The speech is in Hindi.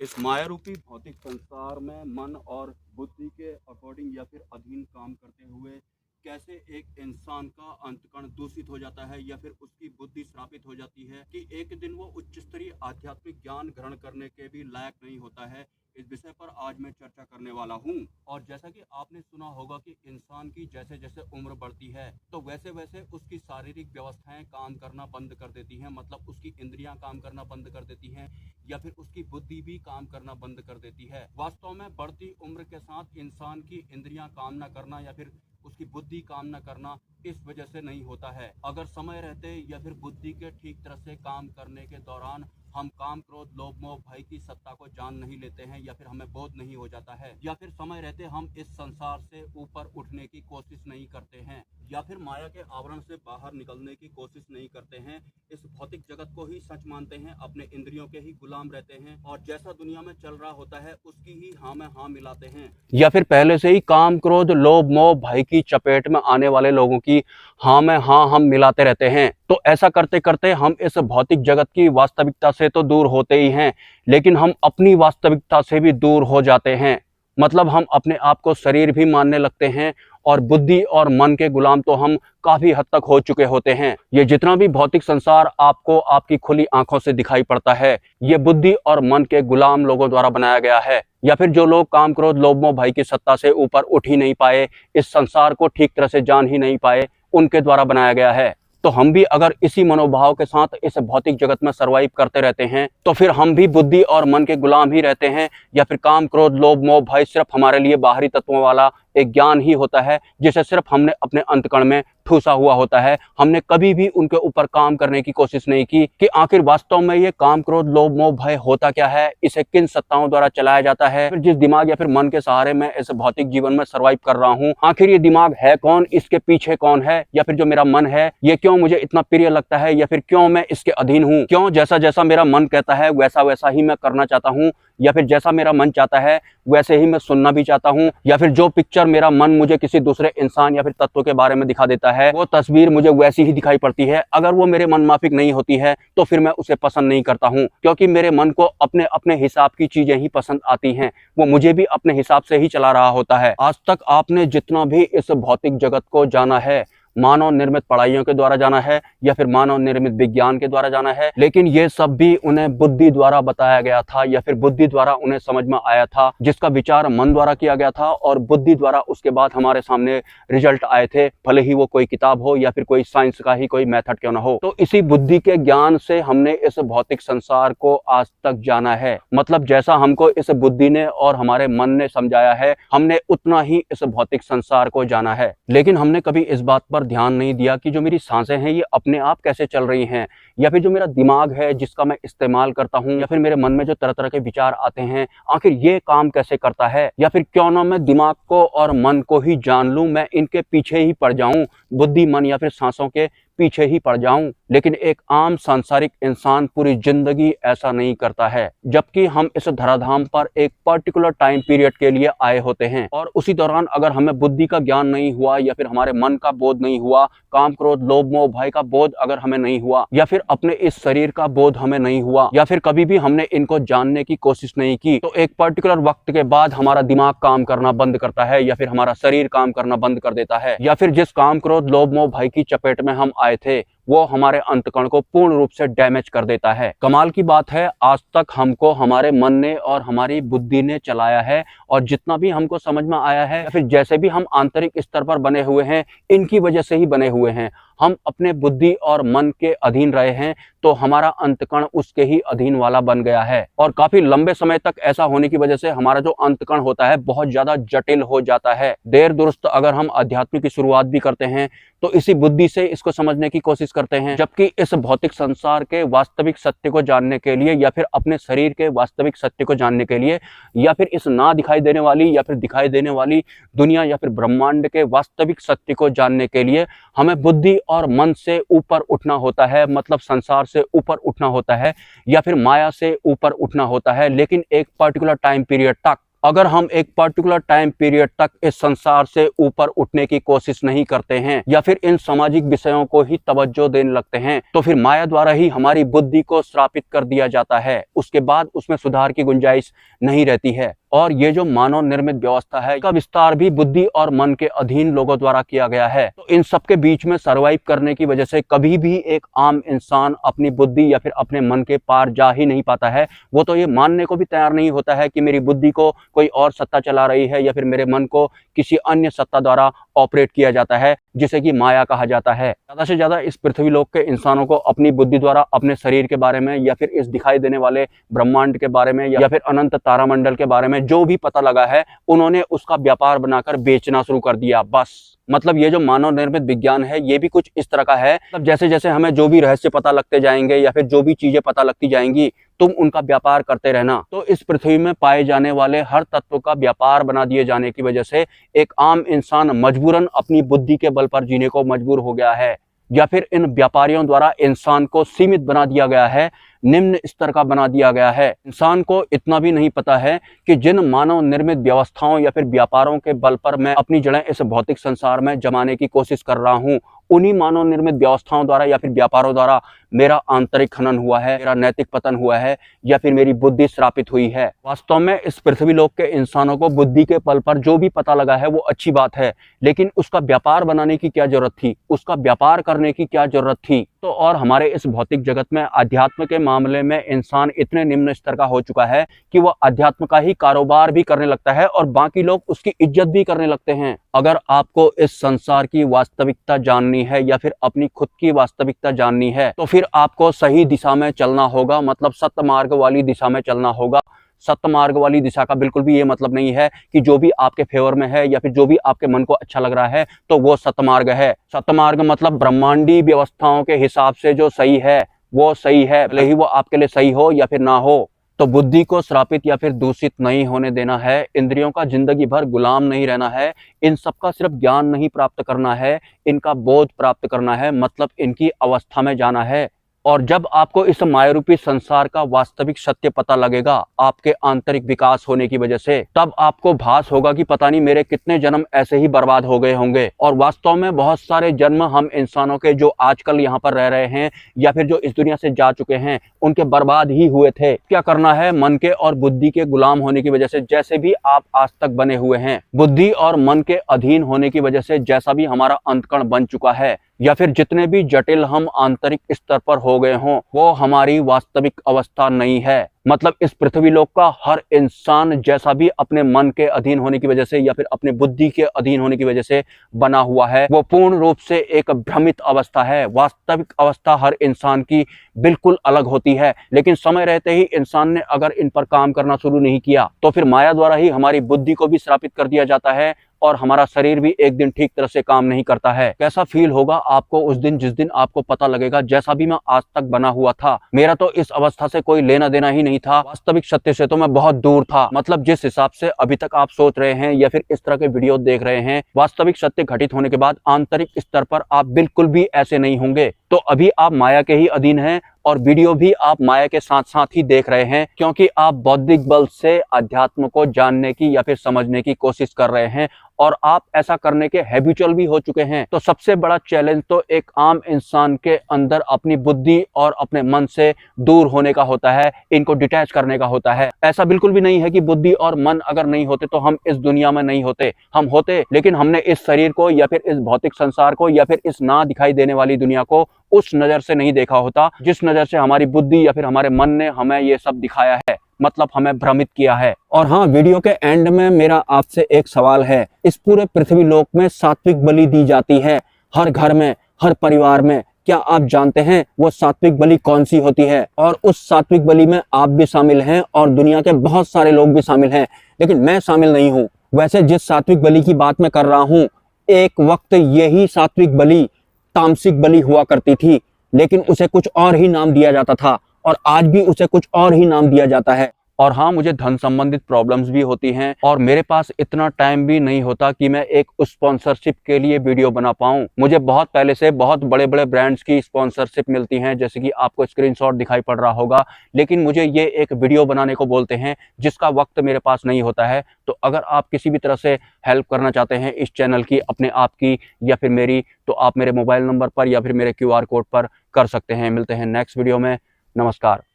इस माया रूपी भौतिक संसार में मन और बुद्धि के अकॉर्डिंग या फिर अधीन काम करते हुए कैसे एक इंसान का अंतकण दूषित हो जाता है या फिर उसकी बुद्धि श्रापित हो जाती है कि एक दिन वो उच्च स्तरीय आध्यात्मिक ज्ञान ग्रहण करने के भी लायक नहीं होता है। इस विषय पर आज मैं चर्चा करने वाला हूँ। और जैसा कि आपने सुना होगा कि इंसान की जैसे जैसे उम्र बढ़ती है तो वैसे वैसे उसकी शारीरिक व्यवस्थाएं काम करना बंद कर देती हैं, मतलब उसकी इंद्रियां काम करना बंद कर देती हैं या फिर उसकी बुद्धि भी काम करना बंद कर देती है। वास्तव में बढ़ती उम्र के साथ इंसान की इंद्रियां काम न करना या फिर उसकी बुद्धि काम न करना इस वजह से नहीं होता है। अगर समय रहते या फिर बुद्धि के ठीक तरह से काम करने के दौरान हम काम, क्रोध, लोभ, मोह, भय की सत्ता को जान नहीं लेते हैं या फिर हमें बोध नहीं हो जाता है या फिर समय रहते हम इस संसार से ऊपर उठने की कोशिश नहीं करते हैं या फिर माया के आवरण से बाहर निकलने की कोशिश नहीं करते हैं, इस भौतिक जगत को ही सच मानते हैं, अपने इंद्रियों के ही गुलाम रहते हैं और जैसा दुनिया में चल रहा होता है उसकी ही हाँ में हाँ मिलाते हैं, या फिर पहले से ही काम, क्रोध, लोभ, मोह, भय की चपेट में आने वाले लोगों की हाँ में हाँ हम मिलाते रहते हैं। तो ऐसा करते करते हम इस भौतिक जगत की वास्तविकता से तो दूर होते ही हैं, लेकिन हम अपनी वास्तविकता से भी दूर हो जाते हैं। मतलब हम अपने आप को शरीर भी मानने लगते हैं और बुद्धि और मन के गुलाम तो हम काफी हद तक हो चुके होते हैं। ये जितना भी भौतिक संसार आपको आपकी खुली आंखों से दिखाई पड़ता है, ये बुद्धि और मन के गुलाम लोगों द्वारा बनाया गया है, या फिर जो लोग काम, क्रोध, लोभ, मोह, भय की सत्ता से ऊपर उठ ही नहीं पाए, इस संसार को ठीक तरह से जान ही नहीं पाए, उनके द्वारा बनाया गया है। तो हम भी अगर इसी मनोभाव के साथ इस भौतिक जगत में सरवाइव करते रहते हैं तो फिर हम भी बुद्धि और मन के गुलाम ही रहते हैं, या फिर काम, क्रोध, लोभ, मोह, भय सिर्फ हमारे लिए बाहरी तत्वों वाला एक ज्ञान ही होता है जिसे सिर्फ हमने अपने अंतकण में ठूसा हुआ होता है। हमने कभी भी उनके ऊपर काम करने की कोशिश नहीं की कि आखिर वास्तव में ये काम, क्रोध, लोभ, मोह, भय होता क्या है, इसे किन सत्ताओं द्वारा चलाया जाता है। फिर जिस दिमाग या फिर मन के सहारे मैं इस भौतिक जीवन में सर्वाइव कर रहा हूँ, आखिर ये दिमाग है कौन, इसके पीछे कौन है, या फिर जो मेरा मन है ये क्यों मुझे इतना प्रिय लगता है, या फिर क्यों मैं इसके अधीन हूँ, क्यों जैसा जैसा मेरा मन कहता है वैसा वैसा ही मैं करना चाहता हूँ, या फिर जैसा मेरा मन चाहता है वैसे ही मैं सुनना भी चाहता हूँ, या फिर जो पिक्चर मेरा मन मुझे किसी दूसरे इंसान या फिर तत्व के बारे में दिखा देता है वो तस्वीर मुझे वैसी ही दिखाई पड़ती है। अगर वो मेरे मन माफिक नहीं होती है तो फिर मैं उसे पसंद नहीं करता हूँ, क्योंकि मेरे मन को अपने अपने हिसाब की चीजें ही पसंद आती हैं, वो मुझे भी अपने हिसाब से ही चला रहा होता है। आज तक आपने जितना भी इस भौतिक जगत को जाना है, मानव निर्मित पढ़ाइयों के द्वारा जाना है या फिर मानव निर्मित विज्ञान के द्वारा जाना है, लेकिन ये सब भी उन्हें बुद्धि द्वारा बताया गया था या फिर बुद्धि द्वारा उन्हें समझ में आया था, जिसका विचार मन द्वारा किया गया था और बुद्धि द्वारा उसके बाद हमारे सामने रिजल्ट आए थे, भले ही वो कोई किताब हो या फिर कोई साइंस का ही कोई मेथड क्यों ना हो। तो इसी बुद्धि के ज्ञान से हमने इस भौतिक संसार को आज तक जाना है। मतलब जैसा हमको इस बुद्धि ने और हमारे मन ने समझाया है, हमने उतना ही इस भौतिक संसार को जाना है। लेकिन हमने कभी इस बात पर ध्यान नहीं दिया कि जो मेरी सांसें हैं ये अपने आप कैसे चल रही हैं, या फिर जो मेरा दिमाग है जिसका मैं इस्तेमाल करता हूँ, या फिर मेरे मन में जो तरह तरह के विचार आते हैं आखिर ये काम कैसे करता है, या फिर क्यों ना मैं दिमाग को और मन को ही जान लूं, मैं इनके पीछे ही पड़ जाऊं, बुद्धि, मन या फिर सांसों के पीछे ही पड़ जाऊं। लेकिन एक आम सांसारिक इंसान पूरी जिंदगी ऐसा नहीं करता है, जबकि हम इस धराधाम पर एक पर्टिकुलर टाइम पीरियड के लिए आए होते हैं और उसी दौरान अगर हमें बुद्धि का ज्ञान नहीं हुआ या फिर हमारे मन का बोध नहीं हुआ, काम, क्रोध, लोभ, मोह, भय का बोध अगर हमें नहीं हुआ, या फिर अपने इस शरीर का बोध हमें नहीं हुआ, या फिर कभी भी हमने इनको जानने की कोशिश नहीं की, तो एक पर्टिकुलर वक्त के बाद हमारा दिमाग काम करना बंद करता है या फिर हमारा शरीर काम करना बंद कर देता है, या फिर जिस काम, क्रोध, लोभ, मोह, भय की चपेट में हम आए थे वो हमारे अंतकण को पूर्ण रूप से डैमेज कर देता है। कमाल की बात है, आज तक हमको हमारे मन ने और हमारी बुद्धि ने चलाया है और जितना भी हमको समझ में आया है या फिर जैसे भी हम आंतरिक स्तर पर बने हुए हैं, इनकी वजह से ही बने हुए हैं। हम अपने बुद्धि और मन के अधीन रहे हैं तो हमारा अंतकण उसके ही अधीन वाला बन गया है, और काफी लंबे समय तक ऐसा होने की वजह से हमारा जो अंतकण होता है बहुत ज्यादा जटिल हो जाता है। देर दुरुस्त अगर हम अध्यात्म की शुरुआत भी करते हैं तो इसी बुद्धि से इसको समझने की कोशिश करते हैं, जबकि इस भौतिक संसार के वास्तविक सत्य को जानने के लिए या फिर अपने शरीर के वास्तविक सत्य को जानने के लिए या फिर इस ना दिखाई देने वाली या फिर दिखाई देने वाली दुनिया या फिर ब्रह्मांड के वास्तविक सत्य को जानने के लिए हमें बुद्धि और मन से ऊपर उठना होता है, मतलब संसार से ऊपर उठना होता है या फिर माया से ऊपर उठना होता है, लेकिन एक पर्टिकुलर टाइम पीरियड तक। अगर हम एक पर्टिकुलर टाइम पीरियड तक इस संसार से ऊपर उठने की कोशिश नहीं करते हैं या फिर इन सामाजिक विषयों को ही तवज्जो देने लगते हैं, तो फिर माया द्वारा ही हमारी बुद्धि को श्रापित कर दिया जाता है। उसके बाद उसमें सुधार की गुंजाइश नहीं रहती है। और ये जो मानव निर्मित व्यवस्था है, इसका विस्तार भी बुद्धि और मन के अधीन लोगों द्वारा किया गया है। तो इन सब के बीच में सरवाइव करने की वजह से कभी भी एक आम इंसान अपनी बुद्धि या फिर अपने मन के पार जा ही नहीं पाता है। वो तो ये मानने को भी तैयार नहीं होता है कि मेरी बुद्धि को कोई और सत्ता चला रही है या फिर मेरे मन को किसी अन्य सत्ता द्वारा ऑपरेट किया जाता है, जिसे कि माया कहा जाता है। ज्यादा से ज्यादा इस पृथ्वी लोक के इंसानों को अपनी बुद्धि द्वारा अपने शरीर के बारे में या फिर इस दिखाई देने वाले ब्रह्मांड के बारे में या फिर अनंत तारामंडल के बारे में जो भी पता लगा है, उन्होंने उसका व्यापार बनाकर बेचना शुरू कर दिया। बस मतलब ये जो मानव निर्मित विज्ञान है, ये भी कुछ इस तरह का है। मतलब जैसे जैसे हमें जो भी रहस्य पता लगते जाएंगे या फिर जो भी चीजें पता लगती जाएंगी, तुम उनका व्यापार करते रहना। तो इस पृथ्वी में पाए जाने वाले हर तत्व का व्यापार बना दिए जाने की वजह से एक आम इंसान मजबूरन अपनी बुद्धि के बल पर जीने को मजबूर हो गया है, या फिर इन व्यापारियों द्वारा इंसान को सीमित बना दिया गया है, निम्न स्तर का बना दिया गया है। इंसान को इतना भी नहीं पता है कि जिन मानव निर्मित व्यवस्थाओं या फिर व्यापारों के बल पर मैं अपनी जड़ें इस भौतिक संसार में जमाने की कोशिश कर रहा हूँ, उन्हीं मानव निर्मित व्यवस्थाओं द्वारा या फिर व्यापारों द्वारा मेरा आंतरिक खनन हुआ है, मेरा नैतिक पतन हुआ है, या फिर मेरी बुद्धि श्रापित हुई है। वास्तव में इस पृथ्वी लोक के इंसानों को बुद्धि के बल पर जो भी पता लगा है वो अच्छी बात है, लेकिन उसका व्यापार बनाने की क्या जरूरत थी, उसका व्यापार करने की क्या जरूरत थी। तो और हमारे इस भौतिक जगत में अध्यात्म के मामले में इंसान इतने निम्न स्तर का हो चुका है कि वह अध्यात्म का ही कारोबार भी करने लगता है और बाकी लोग उसकी इज्जत भी करने लगते हैं। अगर आपको इस संसार की वास्तविकता जाननी है या फिर अपनी खुद की वास्तविकता जाननी है, तो फिर आपको सही दिशा में चलना होगा, मतलब सत्य मार्ग वाली दिशा में चलना होगा। सत्य मार्ग वाली दिशा का बिल्कुल भी ये मतलब नहीं है कि जो भी आपके फेवर में है या फिर जो भी आपके मन को अच्छा लग रहा है तो वो सत्य मार्ग है। सत्य मार्ग मतलब ब्रह्मांडी व्यवस्थाओं के हिसाब से जो सही है वो सही है, भले ही वो आपके लिए सही हो या फिर ना हो। तो बुद्धि को श्रापित या फिर दूषित नहीं होने देना है, इंद्रियों का जिंदगी भर गुलाम नहीं रहना है, इन सब का सिर्फ ज्ञान नहीं प्राप्त करना है, इनका बोध प्राप्त करना है, मतलब इनकी अवस्था में जाना है। और जब आपको इस मायारूपी संसार का वास्तविक सत्य पता लगेगा आपके आंतरिक विकास होने की वजह से, तब आपको भास होगा कि पता नहीं मेरे कितने जन्म ऐसे ही बर्बाद हो गए होंगे। और वास्तव में बहुत सारे जन्म हम इंसानों के जो आजकल यहाँ पर रह रहे हैं या फिर जो इस दुनिया से जा चुके हैं, उनके बर्बाद ही हुए थे। क्या करना है, मन के और बुद्धि के गुलाम होने की वजह से जैसे भी आप आज तक बने हुए हैं, बुद्धि और मन के अधीन होने की वजह से जैसा भी हमारा अंतकण बन चुका है, या फिर जितने भी जटिल हम आंतरिक स्तर पर हो गए हों, वो हमारी वास्तविक अवस्था नहीं है। मतलब इस पृथ्वी लोक का हर इंसान जैसा भी अपने मन के अधीन होने की वजह से या फिर अपने बुद्धि के अधीन होने की वजह से बना हुआ है, वो पूर्ण रूप से एक भ्रमित अवस्था है। वास्तविक अवस्था हर इंसान की बिल्कुल अलग होती है, लेकिन समय रहते ही इंसान ने अगर इन पर काम करना शुरू नहीं किया तो फिर माया द्वारा ही हमारी बुद्धि को भी श्रापित कर दिया जाता है और हमारा शरीर भी एक दिन ठीक तरह से काम नहीं करता है। कैसा फील होगा आपको उस दिन जिस दिन आपको पता लगेगा जैसा भी मैं आज तक बना हुआ था, मेरा तो इस अवस्था से कोई लेना देना ही नहीं था, वास्तविक सत्य से तो मैं बहुत दूर था। मतलब जिस हिसाब से अभी तक आप सोच रहे हैं या फिर इस तरह के वीडियो देख रहे हैं, वास्तविक सत्य घटित होने के बाद आंतरिक स्तर पर आप बिल्कुल भी ऐसे नहीं होंगे। तो अभी आप माया के ही अधीन हैं और वीडियो भी आप माया के साथ साथ ही देख रहे हैं, क्योंकि आप बौद्धिक बल से अध्यात्म को जानने की या फिर समझने की कोशिश कर रहे हैं और आप ऐसा करने के हैबिचुअल भी हो चुके हैं। तो सबसे बड़ा चैलेंज तो एक आम इंसान के अंदर अपनी बुद्धि और अपने मन से दूर होने का होता है, इनको डिटैच करने का होता है। ऐसा बिल्कुल भी नहीं है कि बुद्धि और मन अगर नहीं होते तो हम इस दुनिया में नहीं होते, हम होते, लेकिन हमने इस शरीर को या फिर इस भौतिक संसार को या फिर इस ना दिखाई देने वाली दुनिया को उस नजर से नहीं देखा होता जिस नजर से हमारी बुद्धि या फिर हमारे मन ने हमें ये सब दिखाया है, मतलब हमें भ्रमित किया है। और हाँ, वीडियो के एंड में मेरा आपसे एक सवाल है, इस पूरे पृथ्वी लोक में सात्विक बलि दी जाती है हर घर में, हर परिवार में, क्या आप जानते हैं वो सात्विक बलि कौन सी होती है? और उस सात्विक बलि में आप भी शामिल हैं और दुनिया के बहुत सारे लोग भी शामिल हैं, लेकिन मैं शामिल नहीं हूँ। वैसे जिस सात्विक बलि की बात मैं कर रहा हूँ, एक वक्त यही सात्विक बलि तामसिक बलि हुआ करती थी, लेकिन उसे कुछ और ही नाम दिया जाता था और आज भी उसे कुछ और ही नाम दिया जाता है। और हाँ, मुझे धन संबंधित प्रॉब्लम्स भी होती हैं और मेरे पास इतना टाइम भी नहीं होता कि मैं एक स्पॉन्सरशिप के लिए वीडियो बना पाऊँ। मुझे बहुत पहले से बहुत बड़े बड़े ब्रांड्स की स्पॉन्सरशिप मिलती हैं, जैसे कि आपको स्क्रीनशॉट दिखाई पड़ रहा होगा, लेकिन मुझे ये एक वीडियो बनाने को बोलते हैं जिसका वक्त मेरे पास नहीं होता है। तो अगर आप किसी भी तरह से हेल्प करना चाहते हैं इस चैनल की, अपने आप की या फिर मेरी, तो आप मेरे मोबाइल नंबर पर या फिर मेरे QR कोड पर कर सकते हैं। मिलते हैं नेक्स्ट वीडियो में। नमस्कार।